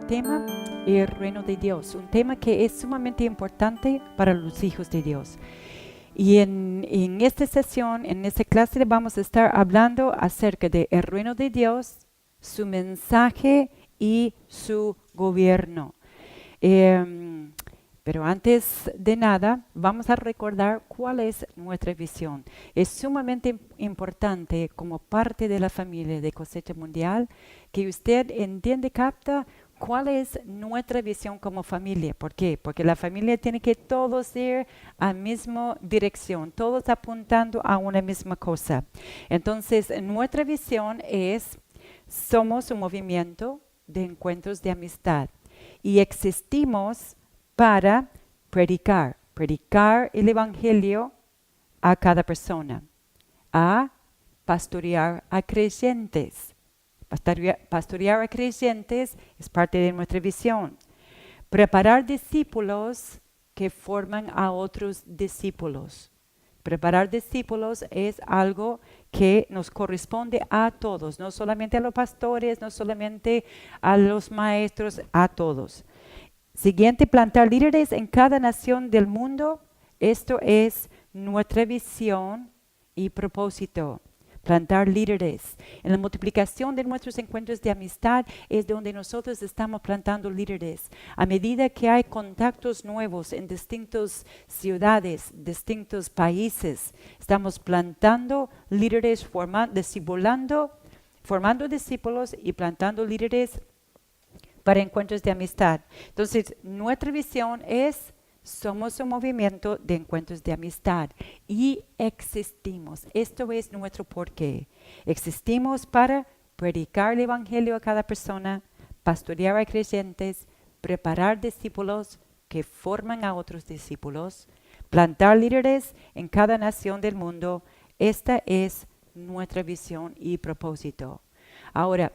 tema, el reino de Dios, un tema que es sumamente importante para los hijos de Dios. Y en esta sesión, en esta clase, vamos a estar hablando acerca del reino de Dios, su mensaje y su gobierno. Pero antes de nada, vamos a recordar cuál es nuestra visión. Es sumamente importante como parte de la familia de Cosecha Mundial que usted entiende, capta cuál es nuestra visión como familia. ¿Por qué? Porque la familia tiene que todos ir a la misma dirección, todos apuntando a una misma cosa. Entonces, nuestra visión es, somos un movimiento de encuentros de amistad y existimos para predicar el evangelio a cada persona, a pastorear a creyentes. Pastorear a creyentes es parte de nuestra visión. Preparar discípulos que forman a otros discípulos. Preparar discípulos es algo que nos corresponde a todos, no solamente a los pastores, no solamente a los maestros, a todos. Siguiente, plantar líderes en cada nación del mundo. Esto es nuestra visión y propósito. Plantar líderes. En la multiplicación de nuestros encuentros de amistad es donde nosotros estamos plantando líderes. A medida que hay contactos nuevos en distintas ciudades, distintos países, estamos plantando líderes, formando discípulos y plantando líderes para encuentros de amistad. Entonces, nuestra visión es, somos un movimiento de encuentros de amistad y existimos. Esto es nuestro porqué. Existimos para predicar el evangelio a cada persona, pastorear a creyentes, preparar discípulos que forman a otros discípulos, plantar líderes en cada nación del mundo. Esta es nuestra visión y propósito. Ahora,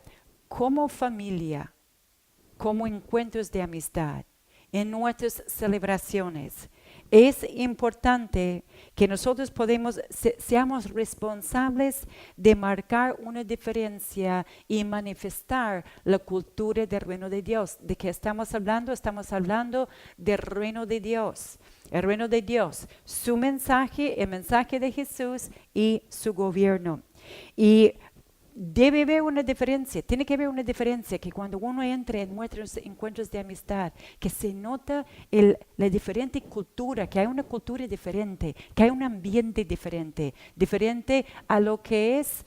como familia, como encuentros de amistad, en nuestras celebraciones, es importante que nosotros seamos responsables de marcar una diferencia y manifestar la cultura del reino de Dios. ¿De qué estamos hablando? Estamos hablando del reino de Dios. El reino de Dios, su mensaje, el mensaje de Jesús y su gobierno. Y debe haber una diferencia, tiene que haber una diferencia que cuando uno entra en nuestros encuentros de amistad, que se nota la diferente cultura, que hay una cultura diferente, que hay un ambiente diferente, diferente a lo que es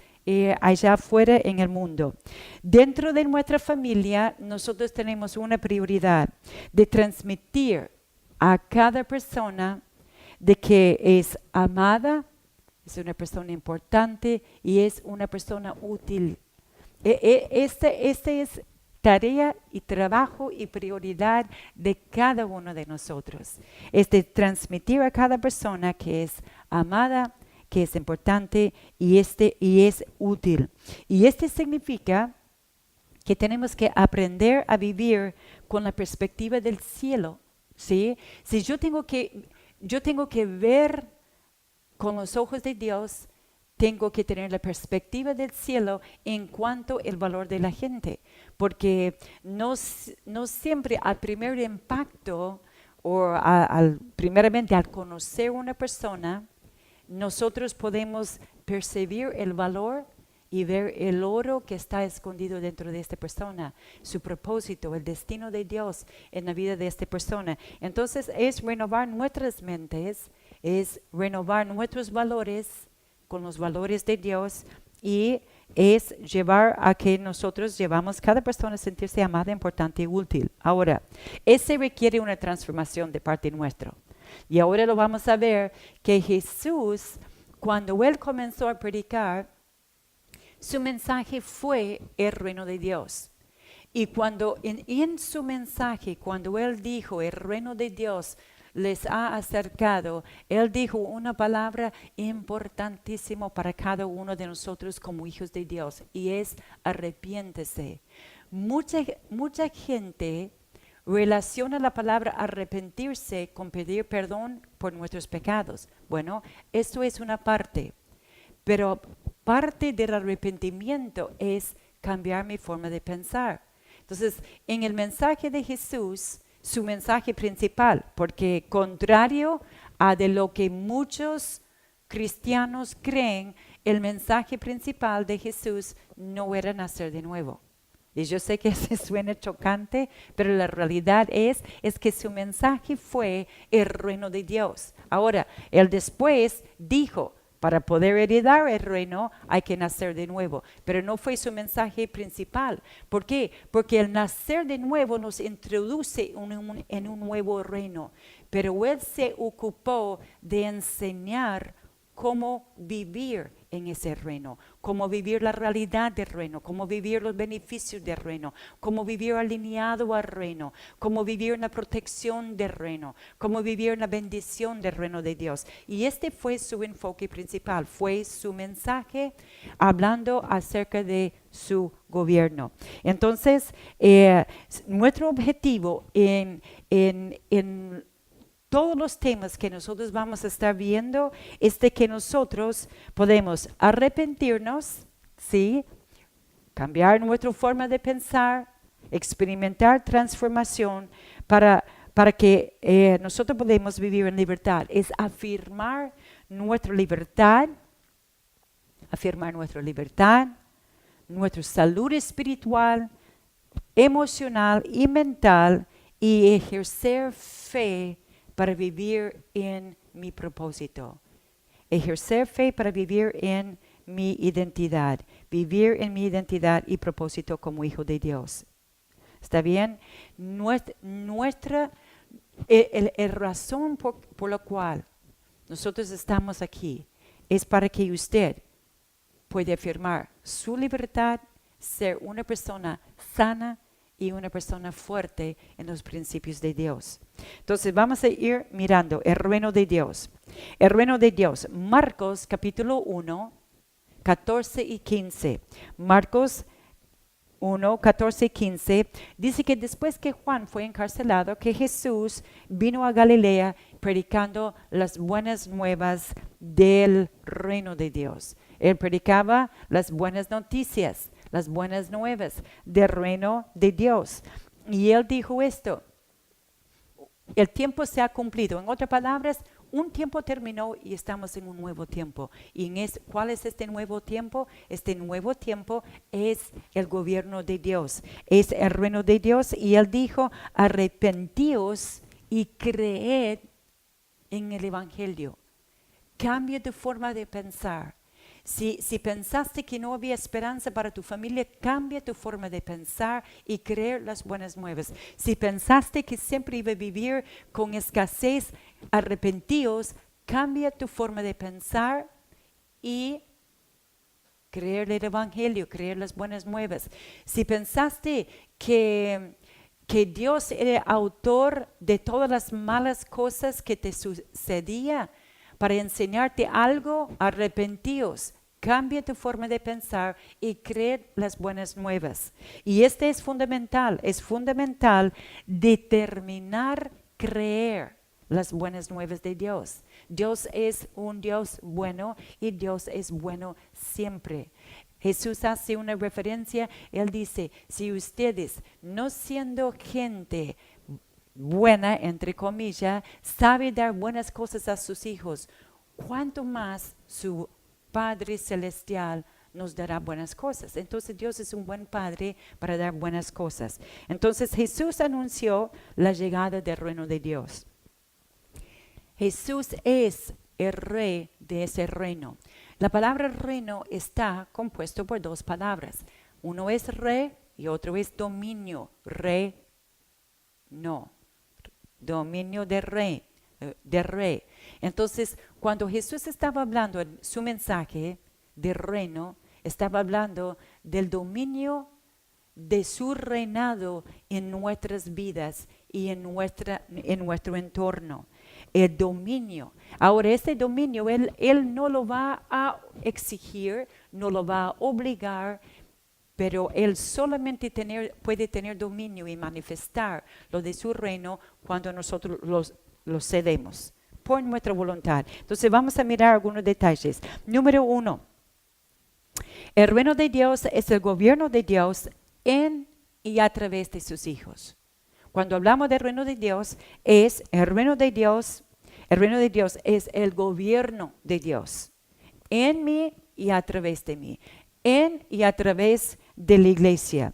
allá afuera en el mundo. Dentro de nuestra familia, nosotros tenemos una prioridad de transmitir a cada persona de que es amada, es una persona importante y es una persona útil. Este es tarea y trabajo y prioridad de cada uno de nosotros. Es de transmitir a cada persona que es amada, que es importante y es útil. Y este significa que tenemos que aprender a vivir con la perspectiva del cielo. ¿Sí? Si yo tengo que ver con los ojos de Dios, tengo que tener la perspectiva del cielo en cuanto al valor de la gente, porque no siempre al primer impacto o primeramente al conocer una persona, nosotros podemos percibir el valor y ver el oro que está escondido dentro de esta persona, su propósito, el destino de Dios en la vida de esta persona. Entonces es renovar nuestras mentes, es renovar nuestros valores con los valores de Dios y es llevar a que nosotros llevamos cada persona a sentirse amada, importante y útil. Ahora, ese requiere una transformación de parte nuestra. Y ahora lo vamos a ver que Jesús, cuando Él comenzó a predicar, su mensaje fue el reino de Dios. Y cuando en su mensaje, cuando Él dijo el reino de Dios les ha acercado, Él dijo una palabra importantísima para cada uno de nosotros como hijos de Dios y es arrepiéntese. Mucha gente relaciona la palabra arrepentirse con pedir perdón por nuestros pecados. Bueno, esto es una parte, pero parte del arrepentimiento es cambiar mi forma de pensar. Entonces, en el mensaje de Jesús, su mensaje principal, porque contrario a de lo que muchos cristianos creen, el mensaje principal de Jesús no era nacer de nuevo. Y yo sé que se suena chocante, pero la realidad es que su mensaje fue el reino de Dios. Ahora, él después dijo, para poder heredar el reino hay que nacer de nuevo, pero no fue su mensaje principal. ¿Por qué? Porque el nacer de nuevo nos introduce en un nuevo reino, pero él se ocupó de enseñar cómo vivir en ese reino, cómo vivir la realidad del reino, cómo vivir los beneficios del reino, cómo vivir alineado al reino, cómo vivir en la protección del reino, cómo vivir en la bendición del reino de Dios. Y este fue su enfoque principal, fue su mensaje hablando acerca de su gobierno. Entonces, nuestro objetivo en todos los temas que nosotros vamos a estar viendo es de que nosotros podemos arrepentirnos, ¿sí? Cambiar nuestra forma de pensar, experimentar transformación para que nosotros podamos vivir en libertad. Es afirmar nuestra libertad, nuestra salud espiritual, emocional y mental, y ejercer fe para vivir en mi propósito. Ejercer fe para vivir en mi identidad. Vivir en mi identidad y propósito como hijo de Dios. ¿Está bien? El razón por la cual nosotros estamos aquí es para que usted pueda afirmar su libertad, ser una persona sana y una persona fuerte en los principios de Dios. Entonces vamos a ir mirando el reino de Dios. El reino de Dios. Marcos capítulo 1, 14 y 15. Marcos 1, 14 y 15 dice que después que Juan fue encarcelado, que Jesús vino a Galilea predicando las buenas nuevas del reino de Dios. Él predicaba las buenas noticias, las buenas nuevas del reino de Dios. Y él dijo esto: el tiempo se ha cumplido. En otras palabras, un tiempo terminó y estamos en un nuevo tiempo. ¿Y cuál es este nuevo tiempo? Este nuevo tiempo es el gobierno de Dios, es el reino de Dios. Y él dijo: arrepentíos y creed en el evangelio. Cambia tu forma de pensar. Si pensaste que no había esperanza para tu familia, cambia tu forma de pensar y creer las buenas nuevas. Si pensaste que siempre iba a vivir con escasez, arrepentíos, cambia tu forma de pensar y creer el evangelio, creer las buenas nuevas. Si pensaste que Dios era autor de todas las malas cosas que te sucedía para enseñarte algo, arrepentíos. Cambia tu forma de pensar y creed las buenas nuevas. Y este es fundamental determinar creer las buenas nuevas de Dios. Dios es un Dios bueno y Dios es bueno siempre. Jesús hace una referencia, él dice: si ustedes, no siendo gente buena, entre comillas, sabe dar buenas cosas a sus hijos, ¿cuánto más su Padre Celestial nos dará buenas cosas? Entonces Dios es un buen Padre para dar buenas cosas. Entonces Jesús anunció la llegada del reino de Dios. Jesús es el rey de ese reino. La palabra reino está compuesto por dos palabras. Uno es rey y otro es dominio. Dominio de rey. Entonces, cuando Jesús estaba hablando en su mensaje de reino, estaba hablando del dominio de su reinado en nuestras vidas y en nuestro entorno. El dominio. Ahora, este dominio, él no lo va a exigir, no lo va a obligar, pero él solamente puede tener dominio y manifestar lo de su reino cuando nosotros lo cedemos por nuestra voluntad. Entonces vamos a mirar algunos detalles. Número 1, el reino de Dios es el gobierno de Dios en y a través de sus hijos. Cuando hablamos del reino de Dios, es el reino de Dios. El reino de Dios es el gobierno de Dios en mí y a través de mí, en y a través de la iglesia.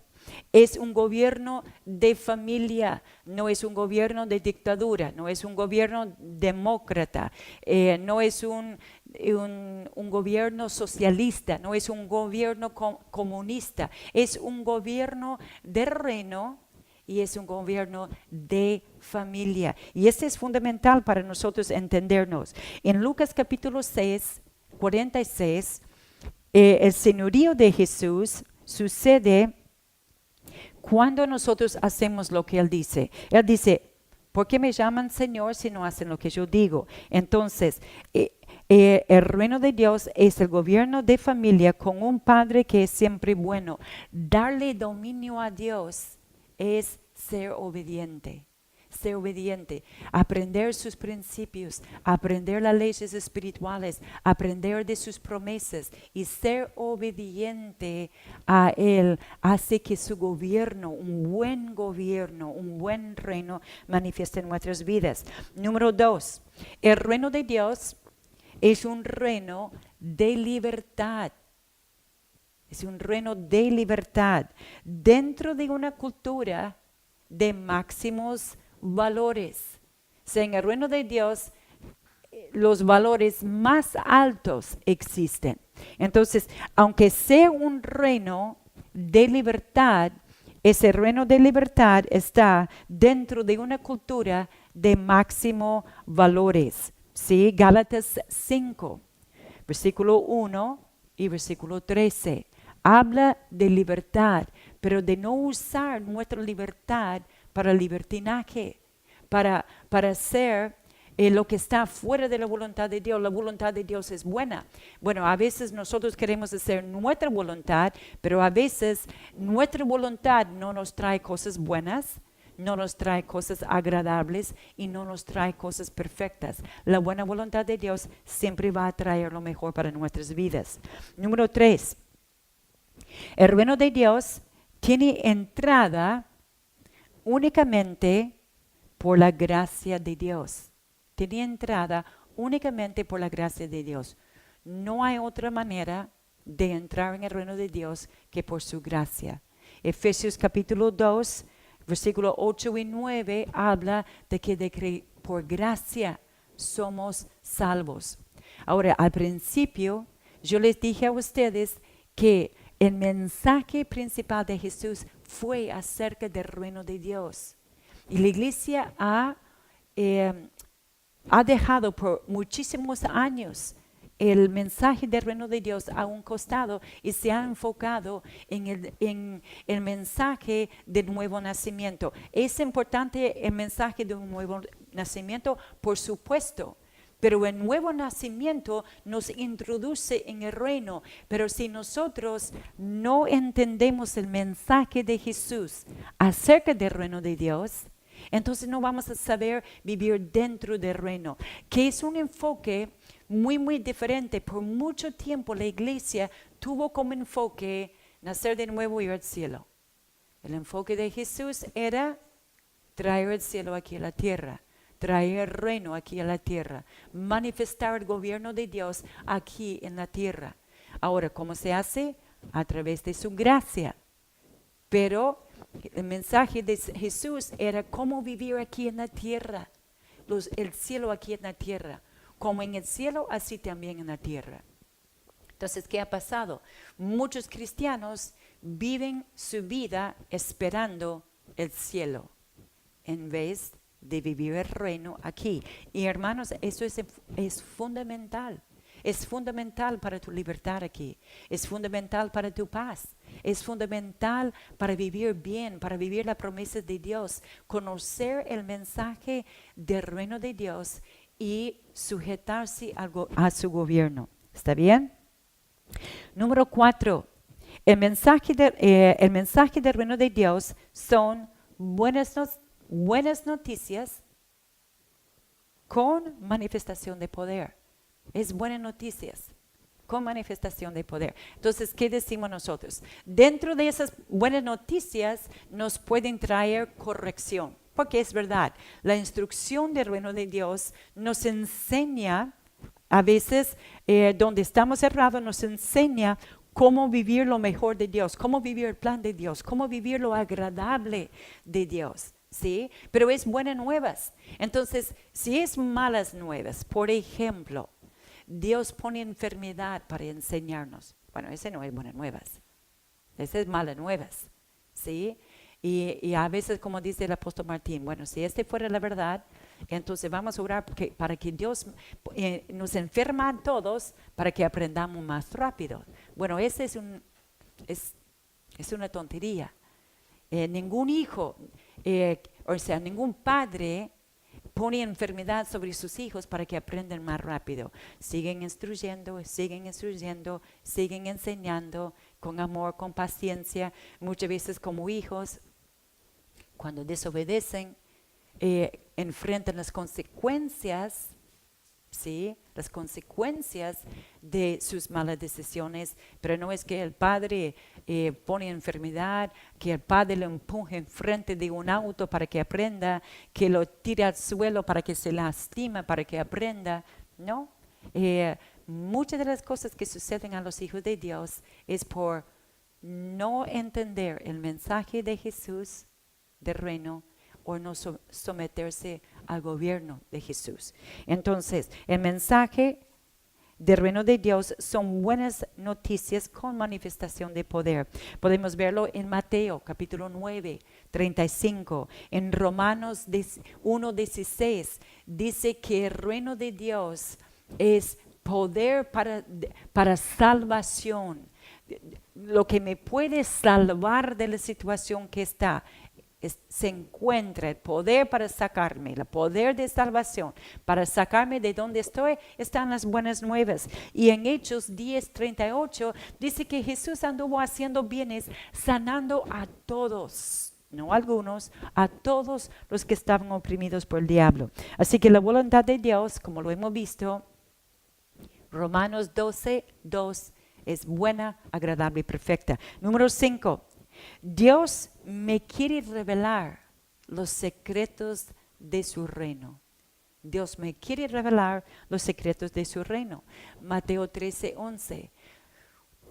Es un gobierno de familia, no es un gobierno de dictadura, no es un gobierno demócrata, no es un gobierno socialista, no es un gobierno comunista, es un gobierno de reino y es un gobierno de familia. Y este es fundamental para nosotros entendernos. En Lucas capítulo 6, 46, el señorío de Jesús sucede cuando nosotros hacemos lo que Él dice. Él dice, ¿por qué me llaman Señor si no hacen lo que yo digo? Entonces, el reino de Dios es el gobierno de familia con un padre que es siempre bueno. Darle dominio a Dios es ser obediente. Ser obediente, aprender sus principios, aprender las leyes espirituales, aprender de sus promesas y ser obediente a Él hace que su gobierno, un buen reino manifieste en nuestras vidas. Número 2, el reino de Dios es un reino de libertad. Es un reino de libertad dentro de una cultura de máximos valores. O sea, en el reino de Dios, los valores más altos existen. Entonces, aunque sea un reino de libertad, ese reino de libertad está dentro de una cultura de máximos valores. ¿Sí? Gálatas 5, versículo 1 y versículo 13. Habla de libertad, pero de no usar nuestra libertad para libertinaje, para hacer lo que está fuera de la voluntad de Dios. La voluntad de Dios es buena. Bueno, a veces nosotros queremos hacer nuestra voluntad, pero a veces nuestra voluntad no nos trae cosas buenas, no nos trae cosas agradables y no nos trae cosas perfectas. La buena voluntad de Dios siempre va a traer lo mejor para nuestras vidas. Número 3. El reino de Dios tiene entrada únicamente por la gracia de Dios. Tiene entrada únicamente por la gracia de Dios. No hay otra manera de entrar en el reino de Dios que por su gracia. Efesios capítulo 2, versículos 8 y 9 habla de que por gracia somos salvos. Ahora, al principio yo les dije a ustedes que el mensaje principal de Jesús fue acerca del reino de Dios. Y la iglesia ha dejado por muchísimos años el mensaje del reino de Dios a un costado y se ha enfocado en el mensaje del nuevo nacimiento. ¿Es importante el mensaje de un nuevo nacimiento? Por supuesto. Pero el nuevo nacimiento nos introduce en el reino. Pero si nosotros no entendemos el mensaje de Jesús acerca del reino de Dios, entonces no vamos a saber vivir dentro del reino, que es un enfoque muy diferente. Por mucho tiempo la iglesia tuvo como enfoque nacer de nuevo y ir al cielo. El enfoque de Jesús era traer el cielo aquí a la tierra, traer el reino aquí a la tierra, manifestar el gobierno de Dios aquí en la tierra. Ahora, ¿cómo se hace? A través de su gracia. Pero el mensaje de Jesús era cómo vivir aquí en la tierra, el cielo aquí en la tierra. Como en el cielo, así también en la tierra. Entonces, ¿qué ha pasado? Muchos cristianos viven su vida esperando el cielo en vez de vivir el reino aquí. Y hermanos, eso es fundamental. Es fundamental para tu libertad aquí. Es fundamental para tu paz. Es fundamental para vivir bien, para vivir la promesa de Dios. Conocer el mensaje del reino de Dios y sujetarse a su gobierno. ¿Está bien? Número 4. El mensaje del reino de Dios son buenas noticias con manifestación de poder. Es buenas noticias con manifestación de poder. Entonces, ¿qué decimos nosotros? Dentro de esas buenas noticias nos pueden traer corrección, porque es verdad, la instrucción del reino de Dios nos enseña, a veces donde estamos errados, nos enseña cómo vivir lo mejor de Dios, cómo vivir el plan de Dios, cómo vivir lo agradable de Dios. ¿Sí? Pero es buenas nuevas. Entonces, si es malas nuevas, por ejemplo, Dios pone enfermedad para enseñarnos. Bueno, ese no es buenas nuevas. Ese es malas nuevas. ¿Sí? Y a veces, como dice el apóstol Martín, bueno, si este fuera la verdad, entonces vamos a orar para que Dios nos enferma a todos para que aprendamos más rápido. Bueno, ese es una tontería. Ningún hijo, o sea, ningún padre pone enfermedad sobre sus hijos para que aprendan más rápido. Siguen instruyendo, siguen enseñando con amor, con paciencia. Muchas veces como hijos, cuando desobedecen, enfrentan las consecuencias, ¿sí? Las consecuencias de sus malas decisiones, pero no es que el padre pone enfermedad, que el padre lo empuje enfrente de un auto para que aprenda, que lo tira al suelo para que se lastima, para que aprenda, ¿no? Muchas de las cosas que suceden a los hijos de Dios es por no entender el mensaje de Jesús del reino o no someterse al gobierno de Jesús. Entonces, el mensaje del reino de Dios son buenas noticias con manifestación de poder. Podemos verlo en Mateo capítulo 9, 35. En Romanos 1:16 dice que el reino de Dios es poder para salvación. Lo que me puede salvar de la situación que está. Se encuentra el poder para sacarme, el poder de salvación, para sacarme de donde estoy, están las buenas nuevas. Y en Hechos 10:38 dice que Jesús anduvo haciendo bienes, sanando a todos, no a algunos, a todos los que estaban oprimidos por el diablo. Así que la voluntad de Dios, como lo hemos visto, Romanos 12:2, es buena, agradable y perfecta. Número 5. Dios me quiere revelar los secretos de su reino. Dios me quiere revelar los secretos de su reino. Mateo 13:11.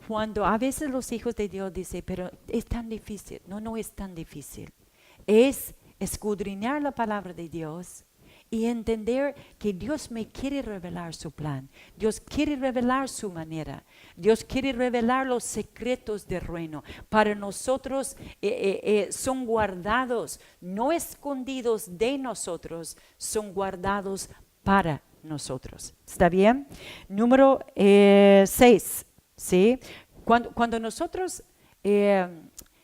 Cuando a veces los hijos de Dios dicen, pero es tan difícil. No es tan difícil. Es escudriñar la palabra de Dios y entender que Dios me quiere revelar su plan. Dios quiere revelar su manera. Dios quiere revelar los secretos del reino. Para nosotros son guardados, no escondidos de nosotros, son guardados para nosotros. ¿Está bien? Número 6. ¿Sí? Cuando nosotros...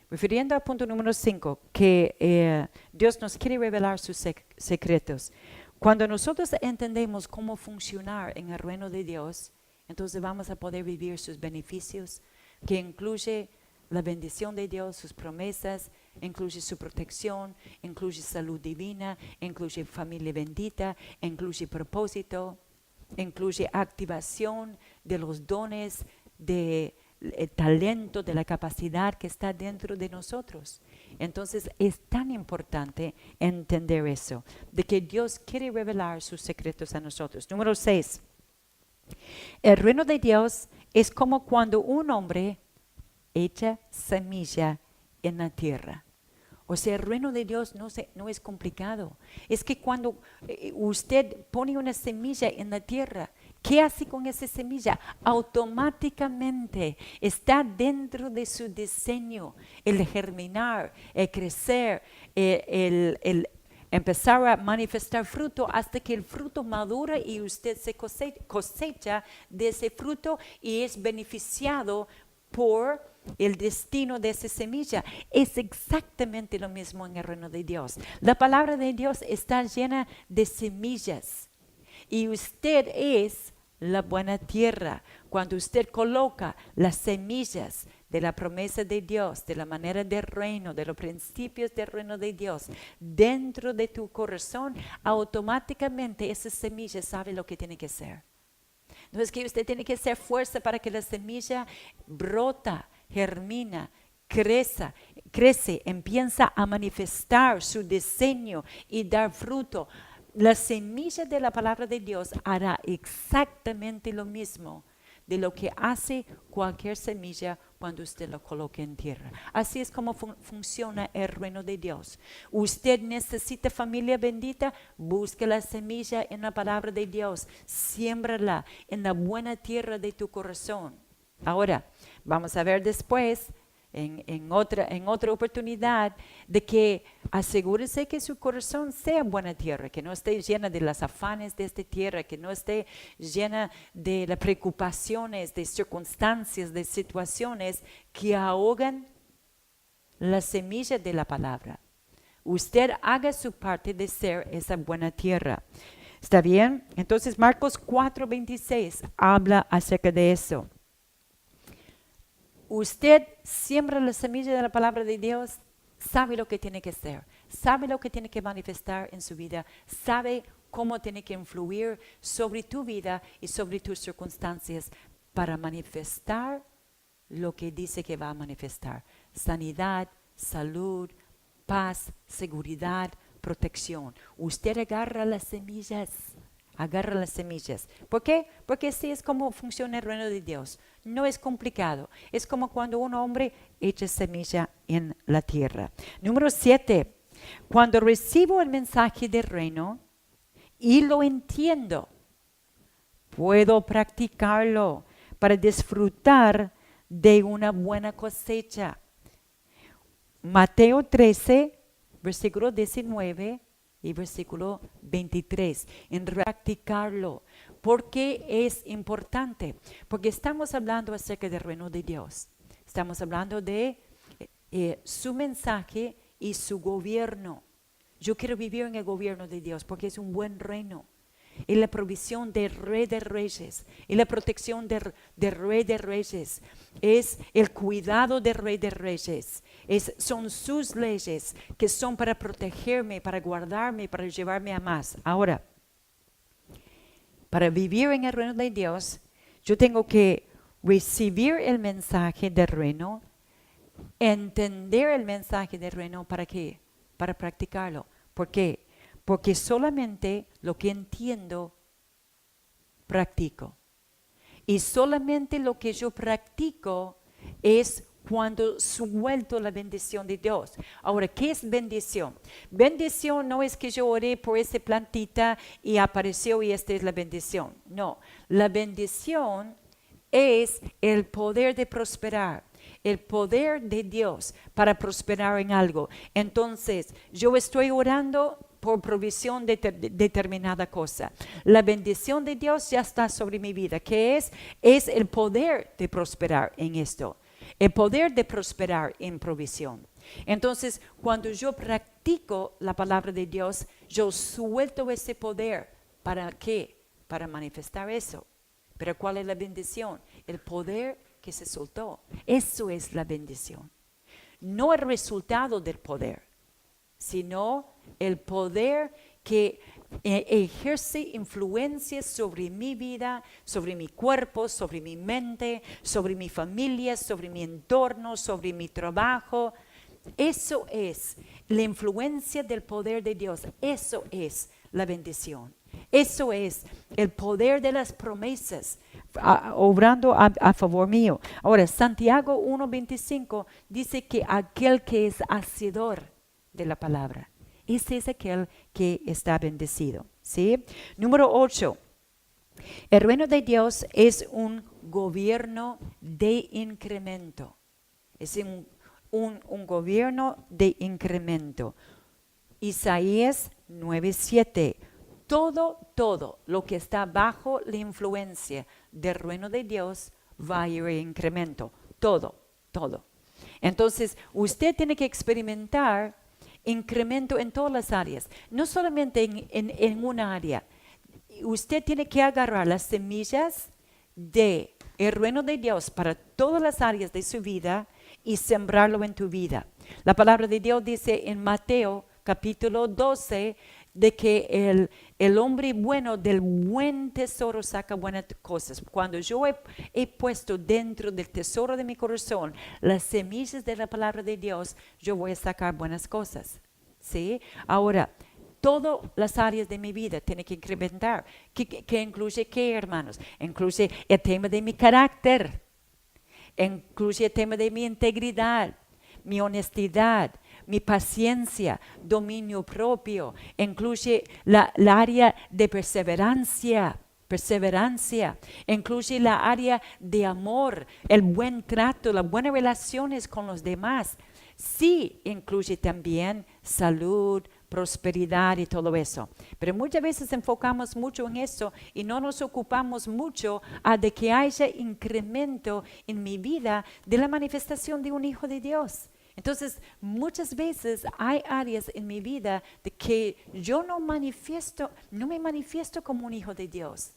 refiriendo al punto número 5, que Dios nos quiere revelar sus secretos. Cuando nosotros entendemos cómo funcionar en el reino de Dios, entonces vamos a poder vivir sus beneficios, que incluye la bendición de Dios, sus promesas, incluye su protección, incluye salud divina, incluye familia bendita, incluye propósito, incluye activación de los dones, de el talento, de la capacidad que está dentro de nosotros. Entonces es tan importante entender eso, de que Dios quiere revelar sus secretos a nosotros. Número 6. El reino de Dios es como cuando un hombre echa semilla en la tierra. O sea, el reino de Dios no es complicado. Es que cuando usted pone una semilla en la tierra, ¿qué hace con esa semilla? Automáticamente está dentro de su diseño el germinar, el crecer, el empezar a manifestar fruto hasta que el fruto madura y usted se cosecha de ese fruto y es beneficiado por el destino de esa semilla. Es exactamente lo mismo en el reino de Dios. La palabra de Dios está llena de semillas y usted es la buena tierra. Cuando usted coloca las semillas de la promesa de Dios, de la manera del reino, de los principios del reino de Dios, dentro de tu corazón, automáticamente esa semilla sabe lo que tiene que hacer. No es que usted tiene que hacer fuerza para que la semilla brota, germina, crece, empieza a manifestar su diseño y dar fruto. La semilla de la palabra de Dios hará exactamente lo mismo de lo que hace cualquier semilla cuando usted lo coloque en tierra. Así es como funciona el reino de Dios. Usted necesita familia bendita, busque la semilla en la palabra de Dios, siémbrala en la buena tierra de tu corazón. Ahora, vamos a ver después, en otra oportunidad, de que asegúrese que su corazón sea buena tierra, que no esté llena de los afanes de esta tierra, que no esté llena de las preocupaciones, de circunstancias, de situaciones que ahogan la semilla de la palabra. Usted haga su parte de ser esa buena tierra. ¿Está bien? Entonces Marcos 4:26 habla acerca de eso. Usted siembra la semilla de la palabra de Dios, sabe lo que tiene que hacer, sabe lo que tiene que manifestar en su vida, sabe cómo tiene que influir sobre tu vida y sobre tus circunstancias para manifestar lo que dice que va a manifestar. Sanidad, salud, paz, seguridad, protección. Usted agarra las semillas. Agarra las semillas. ¿Por qué? Porque así es como funciona el reino de Dios. No es complicado. Es como cuando un hombre echa semilla en la tierra. Número 7. Cuando recibo el mensaje del reino y lo entiendo, puedo practicarlo para disfrutar de una buena cosecha. Mateo 13, versículo 19 y versículo 23, en practicarlo. ¿Por qué es importante? Porque estamos hablando acerca del reino de Dios. Estamos hablando de su mensaje y su gobierno. Yo quiero vivir en el gobierno de Dios porque es un buen reino. Y la provisión del Rey de Reyes, y la protección del Rey de Reyes, es el cuidado del Rey de Reyes, son sus leyes que son para protegerme, para guardarme, para llevarme a más. Ahora, para vivir en el reino de Dios, yo tengo que recibir el mensaje del reino, entender el mensaje del reino, ¿para qué? Para practicarlo. ¿Por qué? Porque solamente lo que entiendo, practico. Y solamente lo que yo practico es cuando suelto la bendición de Dios. Ahora, ¿qué es bendición? Bendición no es que yo oré por esa plantita y apareció y esta es la bendición. No, la bendición es el poder de prosperar. El poder de Dios para prosperar en algo. Entonces, yo estoy orando por provisión de determinada cosa. La bendición de Dios ya está sobre mi vida. ¿Qué es? Es el poder de prosperar en esto. El poder de prosperar en provisión. Entonces, cuando yo practico la palabra de Dios, yo suelto ese poder. ¿Para qué? Para manifestar eso. Pero ¿cuál es la bendición? El poder que se soltó. Eso es la bendición. No el resultado del poder, sino el poder que ejerce influencia sobre mi vida, sobre mi cuerpo, sobre mi mente, sobre mi familia, sobre mi entorno, sobre mi trabajo. Eso es la influencia del poder de Dios. Eso es la bendición. Eso es el poder de las promesas obrando a favor mío. Ahora, Santiago 1:25 dice que aquel que es hacedor de la palabra, ese es aquel que está bendecido. ¿Sí? Número 8. El reino de Dios es un gobierno de incremento. Es un gobierno de incremento. Isaías 9:7. Todo lo que está bajo la influencia del reino de Dios va a ir en incremento. Todo. Entonces, usted tiene que experimentar incremento en todas las áreas, no solamente en una área. Usted tiene que agarrar las semillas del reino de Dios para todas las áreas de su vida y sembrarlo en tu vida. La palabra de Dios dice en Mateo capítulo 12, de que el hombre bueno del buen tesoro saca buenas cosas. Cuando yo he puesto dentro del tesoro de mi corazón las semillas de la palabra de Dios, yo voy a sacar buenas cosas. ¿Sí? Ahora, todas las áreas de mi vida tienen que incrementar. ¿Qué incluye qué, hermanos? Incluye el tema de mi carácter, incluye el tema de mi integridad, mi honestidad, mi paciencia, dominio propio, incluye la área de perseverancia, incluye la área de amor, el buen trato, las buenas relaciones con los demás. Sí, incluye también salud, prosperidad y todo eso. Pero muchas veces enfocamos mucho en eso y no nos ocupamos mucho de que haya incremento en mi vida de la manifestación de un hijo de Dios. Entonces, muchas veces hay áreas en mi vida de que yo no me manifiesto como un hijo de Dios.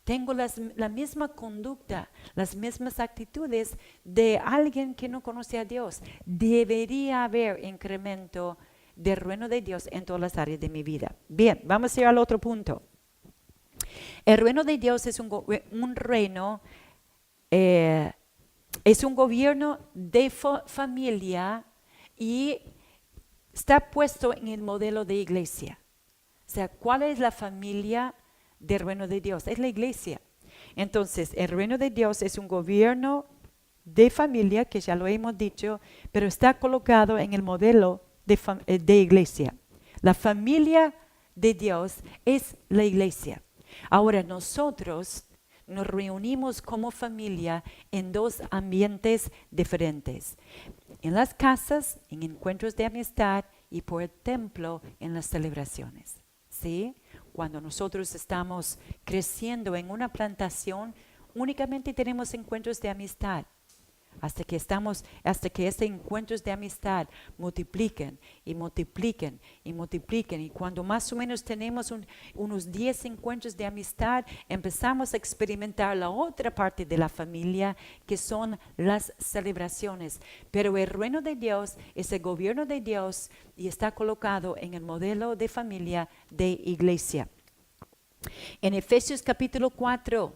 Tengo la misma conducta, las mismas actitudes de alguien que no conoce a Dios. Debería haber incremento del reino de Dios en todas las áreas de mi vida. Bien, vamos a ir al otro punto. El reino de Dios es un reino, es un gobierno de familia y está puesto en el modelo de iglesia. O sea, ¿cuál es la familia del reino de Dios? Es la iglesia. Entonces, el reino de Dios es un gobierno de familia, que ya lo hemos dicho, pero está colocado en el modelo de iglesia. La familia de Dios es la iglesia. Ahora, nosotros nos reunimos como familia en dos ambientes diferentes. En las casas, en encuentros de amistad, y por el templo en las celebraciones. ¿Sí? Cuando nosotros estamos creciendo en una plantación, únicamente tenemos encuentros de amistad. Hasta que estos encuentros de amistad multipliquen y multipliquen y multipliquen. Y cuando más o menos tenemos unos 10 encuentros de amistad, empezamos a experimentar la otra parte de la familia, que son las celebraciones. Pero el reino de Dios es el gobierno de Dios y está colocado en el modelo de familia de iglesia. En Efesios capítulo 4,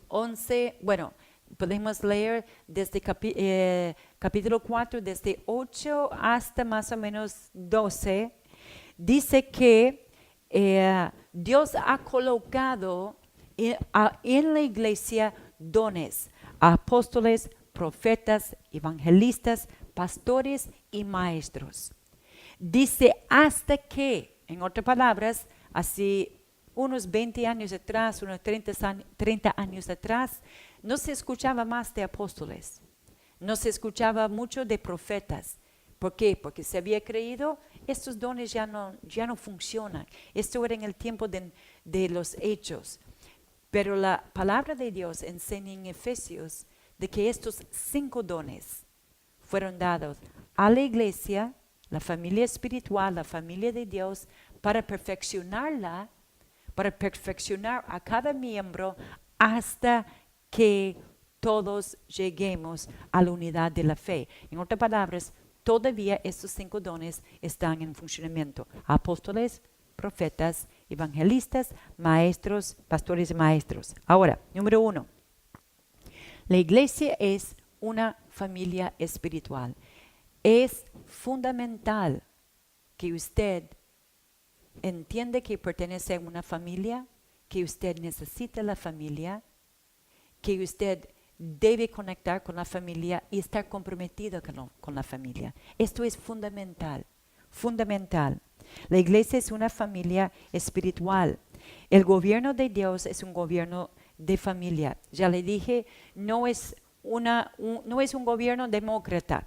11, podemos leer desde capítulo 4, desde 8 hasta más o menos 12. Dice que Dios ha colocado en la iglesia dones, apóstoles, profetas, evangelistas, pastores y maestros. Dice hasta que, en otras palabras, así unos 20 años atrás, unos 30 años atrás, no se escuchaba más de apóstoles, no se escuchaba mucho de profetas. ¿Por qué? Porque se había creído, estos dones ya no funcionan. Esto era en el tiempo de los hechos. Pero la palabra de Dios enseña en Efesios de que estos 5 dones fueron dados a la iglesia, la familia espiritual, la familia de Dios, para perfeccionarla, para perfeccionar a cada miembro hasta que todos lleguemos a la unidad de la fe. En otras palabras, todavía estos 5 dones están en funcionamiento. Apóstoles, profetas, evangelistas, maestros, pastores y maestros. Ahora, número 1. La iglesia es una familia espiritual. Es fundamental que usted entiende que pertenece a una familia, que usted necesita la familia, que usted debe conectar con la familia y estar comprometido con la familia. Esto es fundamental, fundamental. La iglesia es una familia espiritual. El gobierno de Dios es un gobierno de familia. Ya le dije, no es un gobierno demócrata.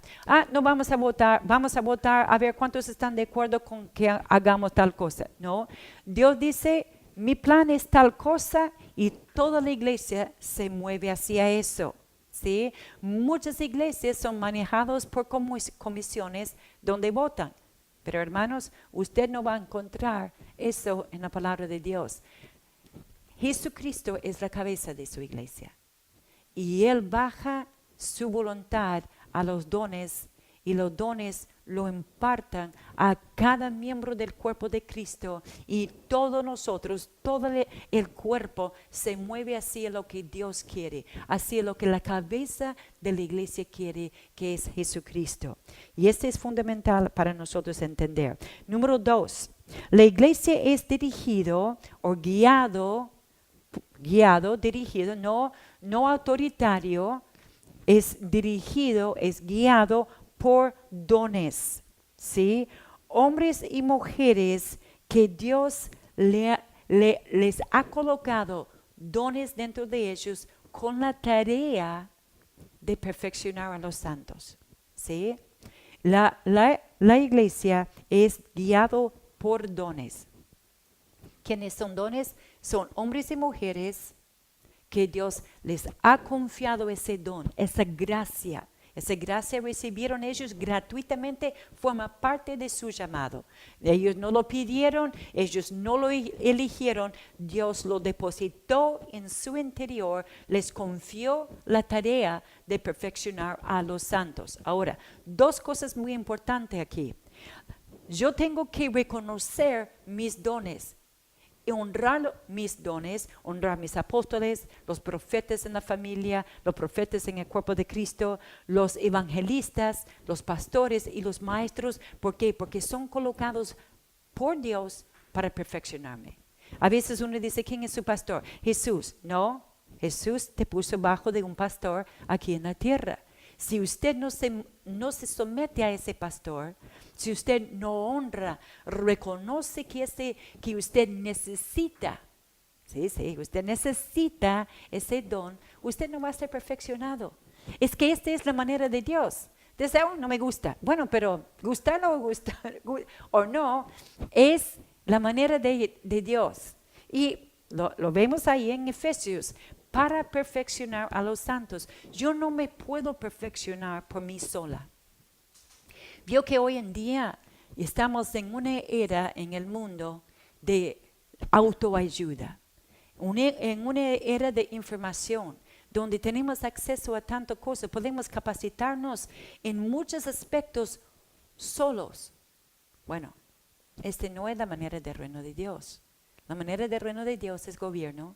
No vamos a votar a ver cuántos están de acuerdo con que hagamos tal cosa. No, Dios dice, mi plan es tal cosa y toda la iglesia se mueve hacia eso. ¿Sí? Muchas iglesias son manejadas por comisiones donde votan. Pero hermanos, usted no va a encontrar eso en la palabra de Dios. Jesucristo es la cabeza de su iglesia. Y Él baja su voluntad a los dones, y los dones lo impartan a cada miembro del cuerpo de Cristo y todos nosotros, todo el cuerpo se mueve hacia lo que Dios quiere, hacia lo que la cabeza de la iglesia quiere, que es Jesucristo. Y este es fundamental para nosotros entender. Número 2, la iglesia es dirigido o guiado, dirigido, no autoritario, es dirigido, es guiado por dones, ¿sí? Hombres y mujeres que Dios les ha colocado dones dentro de ellos con la tarea de perfeccionar a los santos, ¿sí? La iglesia es guiado por dones. ¿Quiénes son dones? Son hombres y mujeres que Dios les ha confiado ese don, esa gracia. Esa gracia recibieron ellos gratuitamente, forma parte de su llamado. Ellos no lo pidieron, ellos no lo eligieron, Dios lo depositó en su interior, les confió la tarea de perfeccionar a los santos. Ahora, dos cosas muy importantes aquí. Yo tengo que reconocer mis dones y honrar mis dones, honrar mis apóstoles, los profetas en la familia, los profetas en el cuerpo de Cristo, los evangelistas, los pastores y los maestros. ¿Por qué? Porque son colocados por Dios para perfeccionarme. A veces uno dice, ¿quién es su pastor? Jesús. No, Jesús te puso bajo de un pastor aquí en la tierra. Si usted no se somete a ese pastor, si usted no honra, reconoce que usted necesita, usted necesita ese don, usted no va a ser perfeccionado. Es que esta es la manera de Dios. Dice, no me gusta. Bueno, pero gustarlo o no, es la manera de Dios. Y lo vemos ahí en Efesios. Para perfeccionar a los santos. Yo no me puedo perfeccionar por mí sola. Vio que hoy en día estamos en una era en el mundo de autoayuda, en una era de información, donde tenemos acceso a tantas cosas, podemos capacitarnos en muchos aspectos solos. Bueno, esta no es la manera del reino de Dios. La manera del reino de Dios es gobierno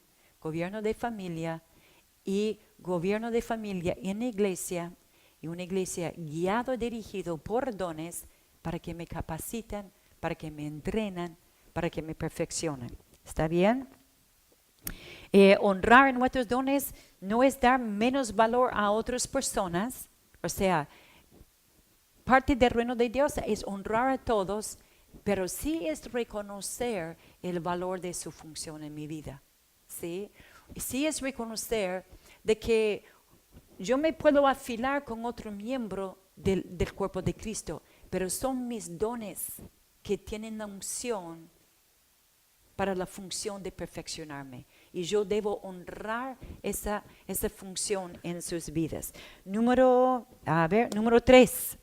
de familia y gobierno de familia en iglesia, y una iglesia guiado y dirigido por dones para que me capaciten, para que me entrenan, para que me perfeccionen. ¿Está bien? Honrar nuestros dones no es dar menos valor a otras personas. O sea, parte del reino de Dios es honrar a todos, pero sí es reconocer el valor de su función en mi vida. ¿Sí? Sí es reconocer de que yo me puedo afilar con otro miembro del cuerpo de Cristo, pero son mis dones que tienen la unción para la función de perfeccionarme. Y yo debo honrar esa función en sus vidas. Número 3.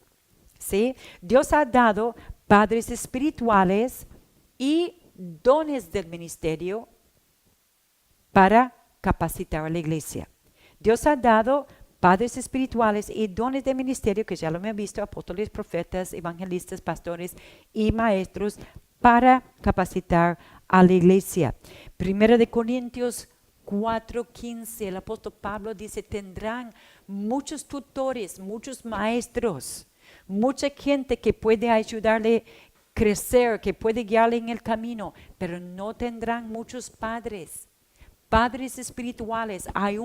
¿Sí? Dios ha dado padres espirituales y dones del ministerio para capacitar a la iglesia. Dios ha dado padres espirituales y dones de ministerio, que ya lo hemos visto, apóstoles, profetas, evangelistas, pastores y maestros, para capacitar a la iglesia. 1 Corintios 4:15, el apóstol Pablo dice, tendrán muchos tutores, muchos maestros, mucha gente que puede ayudarle a crecer, que puede guiarle en el camino, pero no tendrán muchos padres. Padres espirituales, hay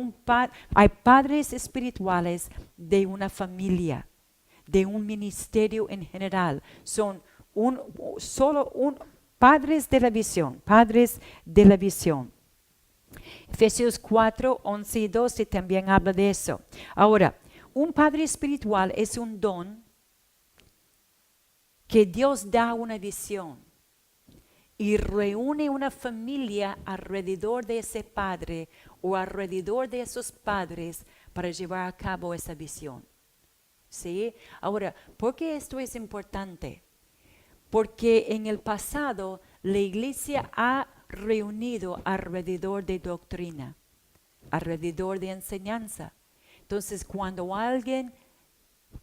padres espirituales de una familia, de un ministerio en general. Son padres de la visión, padres de la visión. Efesios 4, 11 y 12 también habla de eso. Ahora, un padre espiritual es un don que Dios da una visión y reúne una familia alrededor de ese padre o alrededor de esos padres para llevar a cabo esa visión. ¿Sí? Ahora, ¿por qué esto es importante? Porque en el pasado la iglesia ha reunido alrededor de doctrina, alrededor de enseñanza. Entonces, cuando alguien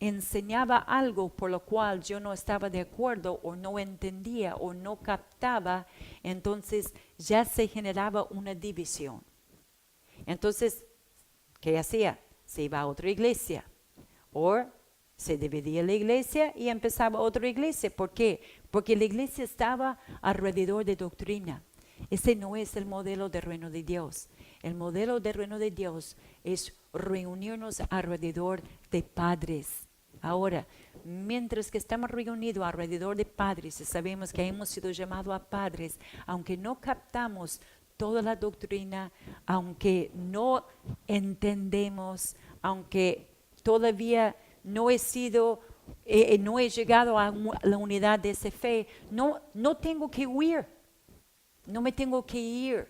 enseñaba algo por lo cual yo no estaba de acuerdo o no entendía o no captaba, entonces ya se generaba una división. Entonces, ¿qué hacía? Se iba a otra iglesia o se dividía la iglesia y empezaba otra iglesia. ¿Por qué? Porque la iglesia estaba alrededor de doctrina. Ese no es el modelo del reino de Dios. El modelo del reino de Dios es reunirnos alrededor de padres. Ahora, mientras que estamos reunidos alrededor de padres y sabemos que hemos sido llamados a padres, aunque no captamos toda la doctrina, aunque no entendemos, aunque todavía no he llegado a la unidad de esa fe, no tengo que huir, no me tengo que ir.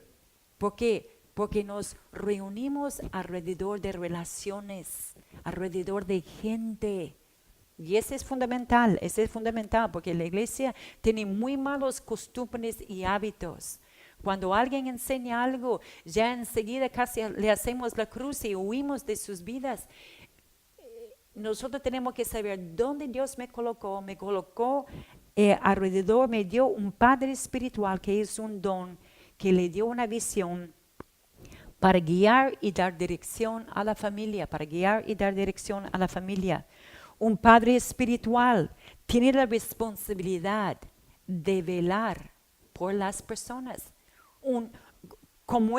¿Por qué? Porque nos reunimos alrededor de relaciones, alrededor de gente. Y ese es fundamental porque la iglesia tiene muy malos costumbres y hábitos. Cuando alguien enseña algo, ya enseguida casi le hacemos la cruz y huimos de sus vidas. Nosotros tenemos que saber dónde Dios me colocó alrededor, me dio un padre espiritual que es un don, que le dio una visión para guiar y dar dirección a la familia, Un padre espiritual tiene la responsabilidad de velar por las personas. Como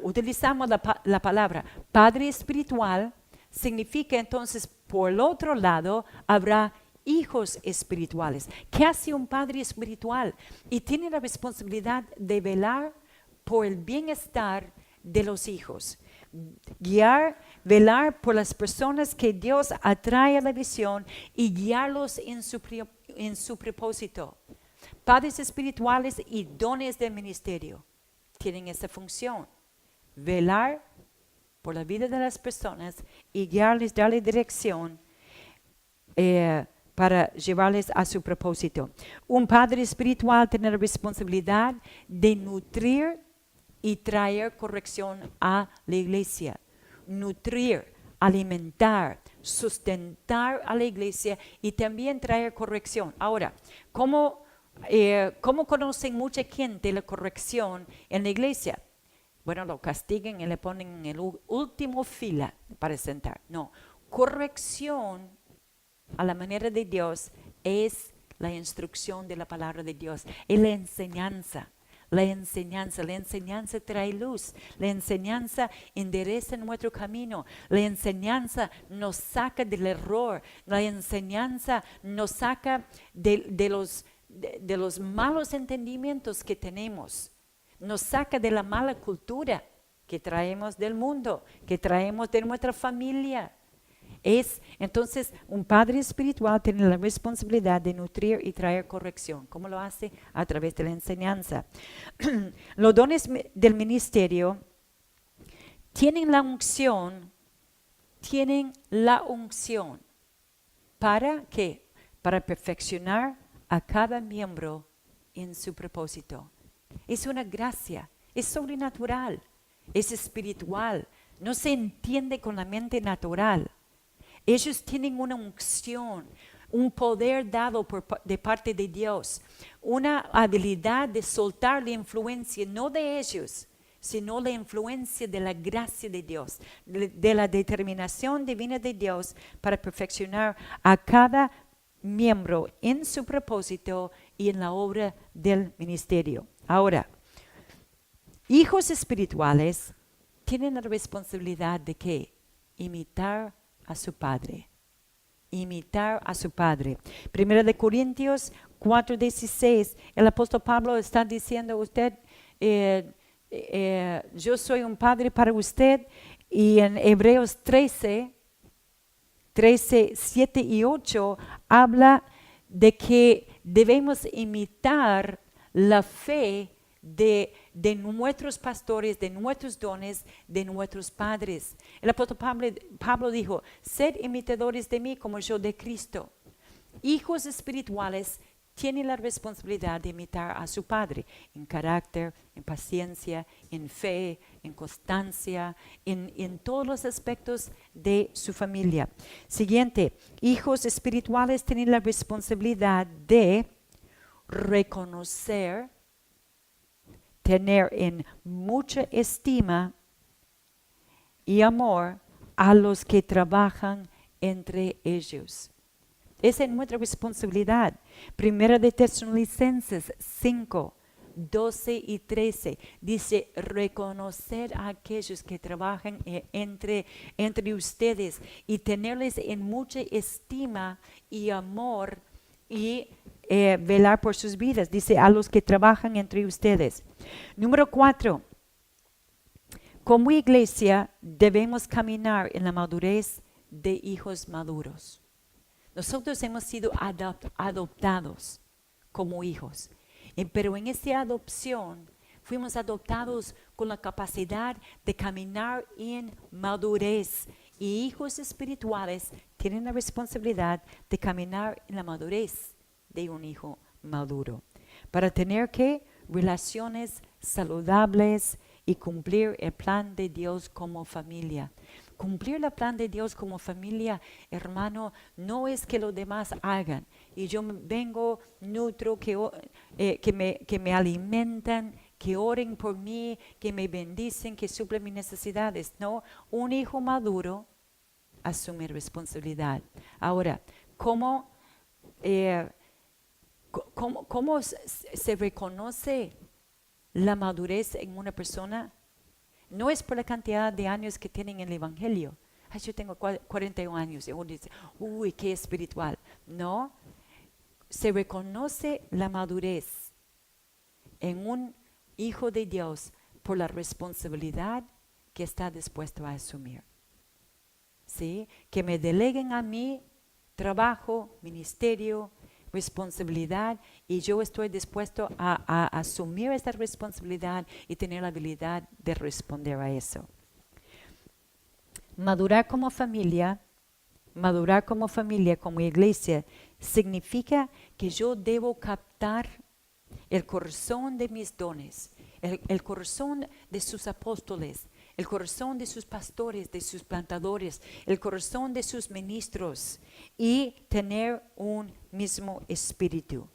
utilizamos la palabra padre espiritual, significa entonces, por el otro lado, habrá hijos espirituales. ¿Qué hace un padre espiritual? Y tiene la responsabilidad de velar por el bienestar de los hijos. Velar por las personas que Dios atrae a la visión y guiarlos en su propósito. Padres espirituales y dones del ministerio tienen esa función. Velar por la vida de las personas y guiarles, darle dirección para llevarles a su propósito. Un padre espiritual tiene la responsabilidad de nutrir y traer corrección a la iglesia. Nutrir, alimentar, sustentar a la iglesia y también traer corrección. Ahora, ¿cómo conocen mucha gente la corrección en la iglesia? Bueno, lo castigan y le ponen en el último fila para sentar. No, corrección a la manera de Dios es la instrucción de la palabra de Dios, es la enseñanza. La enseñanza trae luz, la enseñanza endereza nuestro camino, la enseñanza nos saca del error, la enseñanza nos saca de los malos entendimientos que tenemos, nos saca de la mala cultura que traemos del mundo, que traemos de nuestra familia. Entonces, un padre espiritual tiene la responsabilidad de nutrir y traer corrección. ¿Cómo lo hace? A través de la enseñanza. Los dones del ministerio tienen la unción. ¿Para qué? Para perfeccionar a cada miembro en su propósito. Es una gracia, es sobrenatural, es espiritual, no se entiende con la mente natural. Ellos tienen una unción, un poder dado de parte de Dios, una habilidad de soltar la influencia, no de ellos, sino la influencia de la gracia de Dios, de la determinación divina de Dios para perfeccionar a cada miembro en su propósito y en la obra del ministerio. Ahora, hijos espirituales tienen la responsabilidad de ¿qué? Imitar a su padre. Primera de Corintios 4:16, el apóstol Pablo está diciendo, yo soy un padre para usted, y en Hebreos 13, 7 y 8 habla de que debemos imitar la fe de nuestros pastores, de nuestros dones, de nuestros padres. El apóstol Pablo dijo, sed imitadores de mí como yo de Cristo. Hijos espirituales tiene la responsabilidad de imitar a su padre en carácter, en paciencia, en fe, en constancia, en todos los aspectos de su familia. Siguiente, hijos espirituales tienen la responsabilidad de reconocer, tener en mucha estima y amor a los que trabajan entre ellos. Esa es nuestra responsabilidad. Primera de Tesalonicenses 5, 12 y 13 dice: reconocer a aquellos que trabajan entre ustedes y tenerles en mucha estima y amor y velar por sus vidas. Dice: a los que trabajan entre ustedes. Número 4. Como iglesia debemos caminar en la madurez de hijos maduros. Nosotros hemos sido adoptados como hijos, pero en esa adopción fuimos adoptados con la capacidad de caminar en madurez. Y hijos espirituales tienen la responsabilidad de caminar en la madurez de un hijo maduro, para tener relaciones saludables y cumplir el plan de Dios como familia. Cumplir el plan de Dios como familia, hermano, no es que los demás hagan. Y yo vengo, nutro, que me alimentan, que oren por mí, que me bendicen, que suplen mis necesidades. No, un hijo maduro asume responsabilidad. Ahora, ¿cómo se reconoce la madurez en una persona? No es por la cantidad de años que tienen en el Evangelio. Ay, yo tengo 41 años y uno dice, uy, qué espiritual. No, se reconoce la madurez en un hijo de Dios por la responsabilidad que está dispuesto a asumir. ¿Sí? Que me deleguen a mí trabajo, ministerio, responsabilidad, y yo estoy dispuesto a asumir esta responsabilidad y tener la habilidad de responder a eso. Madurar como familia, como iglesia, significa que yo debo captar el corazón de mis dones, el corazón de sus apóstoles, el corazón de sus pastores, de sus plantadores, el corazón de sus ministros, y tener un mismo espíritu.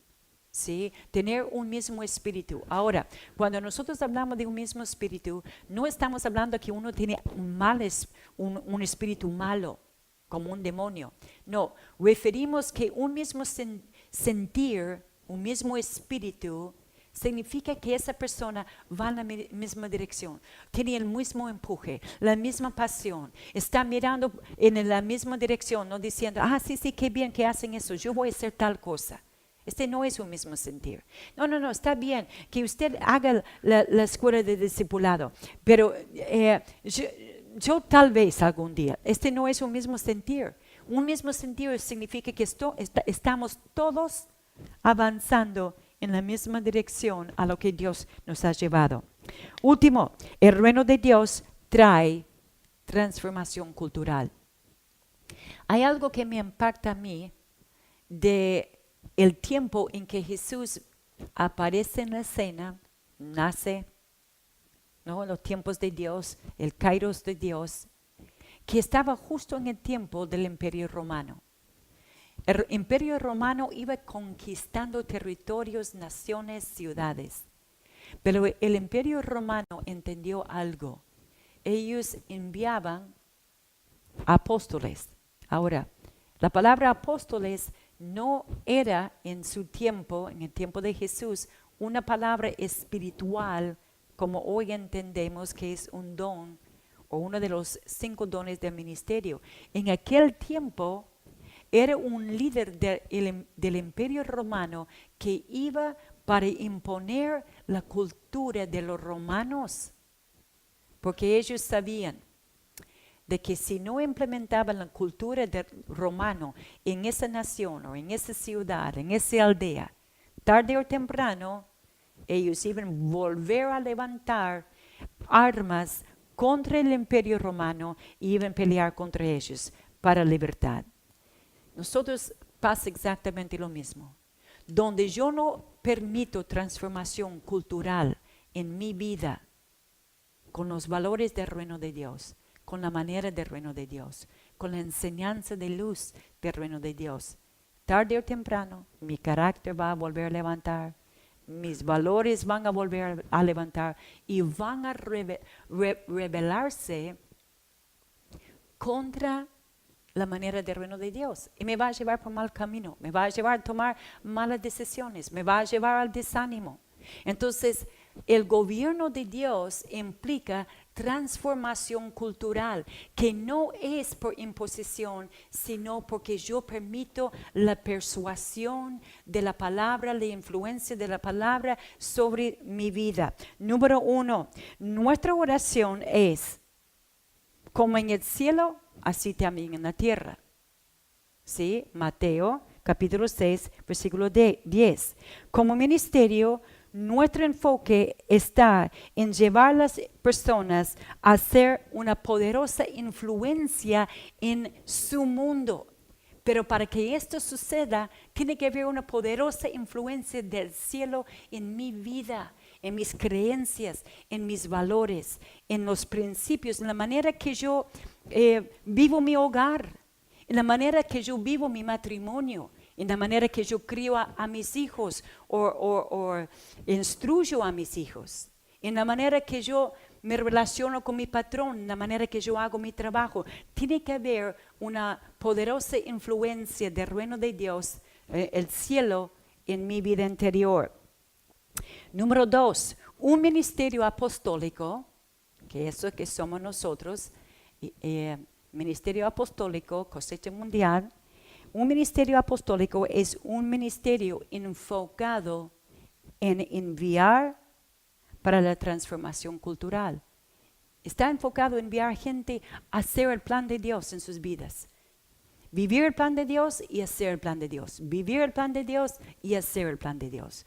¿Sí? Tener un mismo espíritu. Ahora, cuando nosotros hablamos de un mismo espíritu, no estamos hablando que uno tiene un espíritu malo, como un demonio. No, referimos que un mismo sentir, un mismo espíritu, significa que esa persona va en la misma dirección, tiene el mismo empuje, la misma pasión, está mirando en la misma dirección, no diciendo, sí, qué bien que hacen eso, yo voy a hacer tal cosa. Este no es un mismo sentir. No, está bien que usted haga la escuela de discipulado, pero yo tal vez algún día. Este no es un mismo sentir. Un mismo sentir significa que estamos todos avanzando en la misma dirección a lo que Dios nos ha llevado. Último, el reino de Dios trae transformación cultural. Hay algo que me impacta a mí de el tiempo en que Jesús aparece en la escena, nace, ¿no? Los tiempos de Dios, el Kairos de Dios, que estaba justo en el tiempo del Imperio Romano. El Imperio Romano iba conquistando territorios, naciones, ciudades. Pero el Imperio Romano entendió algo. Ellos enviaban apóstoles. Ahora, la palabra apóstoles no era en su tiempo, en el tiempo de Jesús, una palabra espiritual como hoy entendemos que es un don o uno de los 5 dones del ministerio. En aquel tiempo era un líder del Imperio Romano que iba para imponer la cultura de los romanos, porque ellos sabían de que si no implementaban la cultura del romano en esa nación o en esa ciudad, en esa aldea, tarde o temprano, ellos iban a volver a levantar armas contra el Imperio Romano y iban a pelear contra ellos para libertad. Nosotros pasa exactamente lo mismo. donde yo no permito transformación cultural en mi vida con los valores del reino de Dios, con la manera del reino de Dios, con la enseñanza de luz del reino de Dios, tarde o temprano mi carácter va a volver a levantar, mis valores van a volver a levantar y van a rebelarse contra la manera del reino de Dios. Y me va a llevar por mal camino, me va a llevar a tomar malas decisiones, me va a llevar al desánimo. Entonces, el gobierno de Dios implica transformación cultural, que no es por imposición, sino porque yo permito la persuasión de la palabra, la influencia de la palabra sobre mi vida. Número 1, nuestra oración es, como en el cielo, así también en la tierra. ¿Sí? Mateo capítulo 6, versículo 10. Como ministerio, nuestro enfoque está en llevar a las personas a ser una poderosa influencia en su mundo. Pero para que esto suceda, tiene que haber una poderosa influencia del cielo en mi vida, en mis creencias, en mis valores, en los principios, en la manera que yo vivo mi hogar, en la manera que yo vivo mi matrimonio, en la manera que yo crío a mis hijos o instruyo a mis hijos, en la manera que yo me relaciono con mi patrón, en la manera que yo hago mi trabajo. Tiene que haber una poderosa influencia del reino de Dios, el cielo, en mi vida interior. Número 2, un ministerio apostólico, que eso que somos nosotros, ministerio apostólico, cosecha mundial. Un ministerio apostólico es un ministerio enfocado en enviar para la transformación cultural. Está enfocado en enviar gente a hacer el plan de Dios en sus vidas. Vivir el plan de Dios y hacer el plan de Dios. Vivir el plan de Dios y hacer el plan de Dios.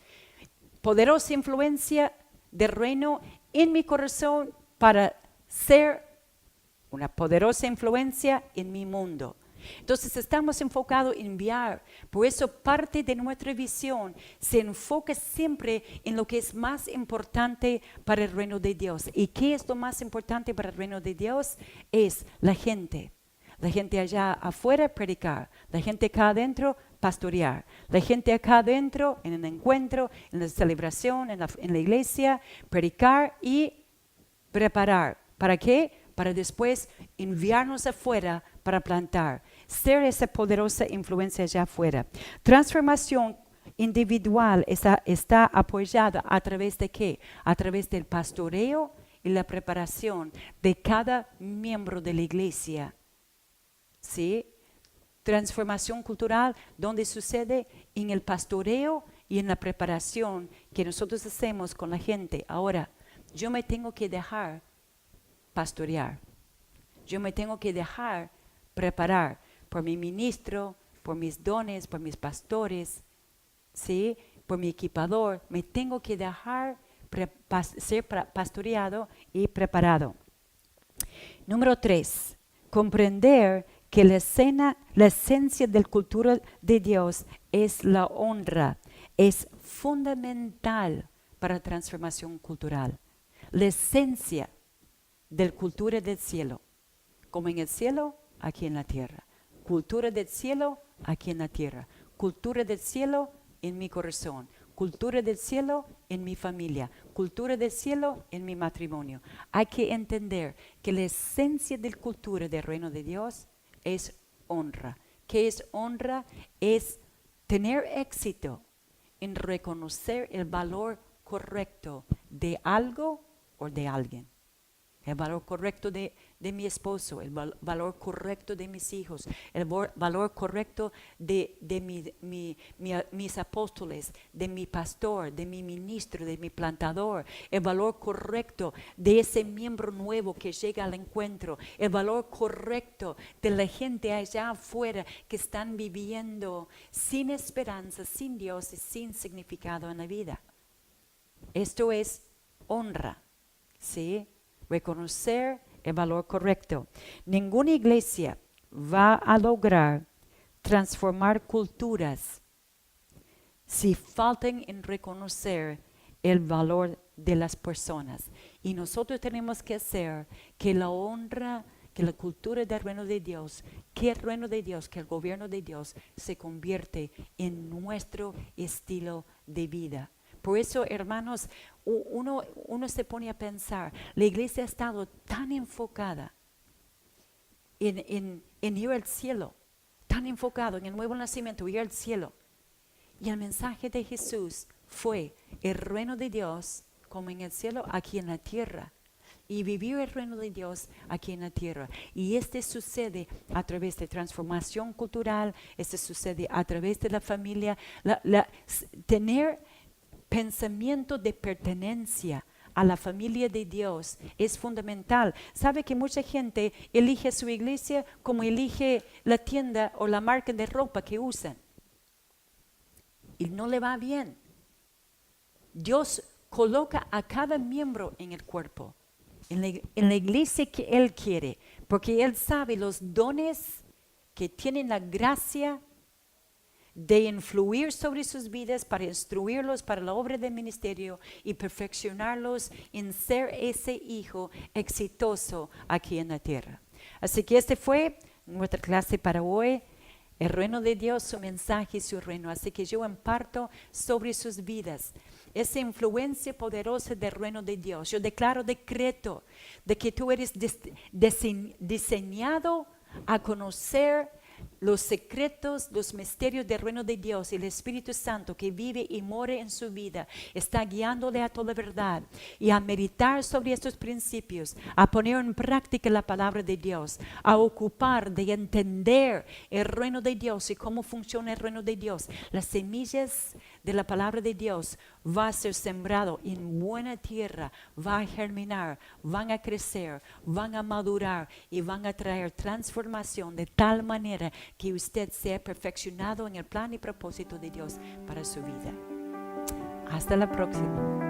Poderosa influencia del reino en mi corazón para ser una poderosa influencia en mi mundo. Entonces estamos enfocados en enviar. Por eso parte de nuestra visión se enfoca siempre en lo que es más importante para el reino de Dios. ¿Y qué es lo más importante para el reino de Dios? Es la gente. La gente allá afuera predicar, la gente acá adentro pastorear, la gente acá adentro en el encuentro, en la celebración, en la iglesia, predicar y preparar. ¿Para qué? Para después enviarnos afuera para plantar, ser esa poderosa influencia allá afuera. Transformación individual está apoyada a través de ¿qué? A través del pastoreo y la preparación de cada miembro de la iglesia. ¿Sí? Transformación cultural, donde sucede en el pastoreo y en la preparación que nosotros hacemos con la gente. Ahora, yo me tengo que dejar pastorear. Yo me tengo que dejar preparar por mi ministro, por mis dones, por mis pastores, ¿sí? Por mi equipador. Me tengo que dejar ser pastoreado y preparado. Número 3, comprender que la esencia de la cultura de Dios es la honra. Es fundamental para la transformación cultural. La esencia de la cultura del cielo. Como en el cielo, aquí en la tierra. Cultura del cielo, aquí en la tierra. Cultura del cielo en mi corazón. Cultura del cielo en mi familia. Cultura del cielo en mi matrimonio. Hay que entender que la esencia de la cultura del reino de Dios es honra. ¿Qué es honra? Es tener éxito en reconocer el valor correcto de algo o de alguien. El valor correcto de mi esposo, el valor correcto de mis hijos, el valor correcto de mis apóstoles, de mi pastor, de mi ministro, de mi plantador, el valor correcto de ese miembro nuevo que llega al encuentro, el valor correcto de la gente allá afuera que están viviendo sin esperanza, sin Dios y sin significado en la vida. Esto es honra, ¿sí? Reconocer el valor correcto. Ninguna iglesia va a lograr transformar culturas si faltan en reconocer el valor de las personas. Y nosotros tenemos que hacer que la honra, que la cultura del reino de Dios, que el reino de Dios, que el gobierno de Dios se convierte en nuestro estilo de vida. Por eso, hermanos, uno se pone a pensar, la iglesia ha estado tan enfocada en ir al cielo, tan enfocado en el nuevo nacimiento, ir al cielo. Y el mensaje de Jesús fue el reino de Dios como en el cielo, aquí en la tierra. Y vivir el reino de Dios aquí en la tierra. Y sucede a través de transformación cultural, sucede a través de la familia. Tener pensamiento de pertenencia a la familia de Dios es fundamental. Sabe que mucha gente elige su iglesia como elige la tienda o la marca de ropa que usan. Y no le va bien. Dios coloca a cada miembro en el cuerpo, en la iglesia que Él quiere, porque Él sabe los dones que tienen la gracia de influir sobre sus vidas para instruirlos para la obra del ministerio y perfeccionarlos en ser ese hijo exitoso aquí en la tierra. Así que fue nuestra clase para hoy. El reino de Dios, su mensaje y su reino. Así que yo imparto sobre sus vidas esa influencia poderosa del reino de Dios. Yo decreto de que tú eres diseñado a conocer los secretos, los misterios del reino de Dios. El Espíritu Santo que vive y mora en su vida está guiándole a toda verdad y a meditar sobre estos principios, a poner en práctica la palabra de Dios, a ocupar de entender el reino de Dios y cómo funciona el reino de Dios. Las semillas de la palabra de Dios va a ser sembrado en buena tierra, va a germinar, van a crecer, van a madurar y van a traer transformación de tal manera que usted sea perfeccionado en el plan y propósito de Dios para su vida. Hasta la próxima.